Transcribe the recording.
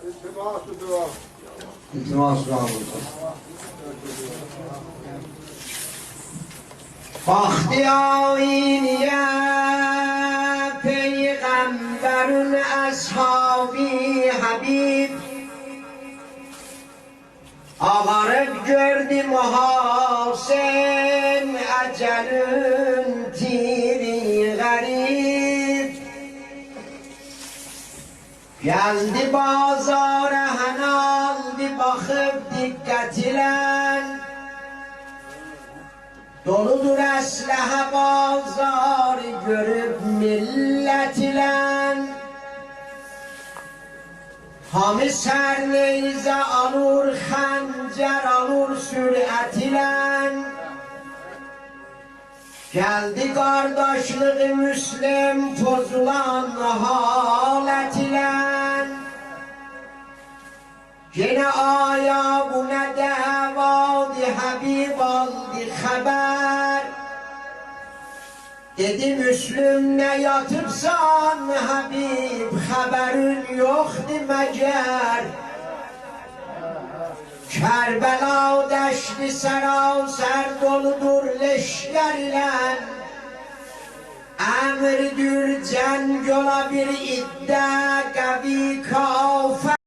İltimas dua olsun. Vakti ayiniye peygamberun ashabi habib ağarıp gördü muhasen ecelün tiri garip geldi bazara henaldi bakıp dikkat ile doludur eslehe bazar görüp millet ile hamı serneyze alır xencer alır sürat ile geldi kardeşliği Müslim pozulan halet ile yine aya bu ne devadi Habib aldı haber dedi Müslüm ne yatıpsan Habib haberin yoktu meğer Kerbela deşti seraser doludur leşler ile emrdür cenk yola bir iddia kavi kafe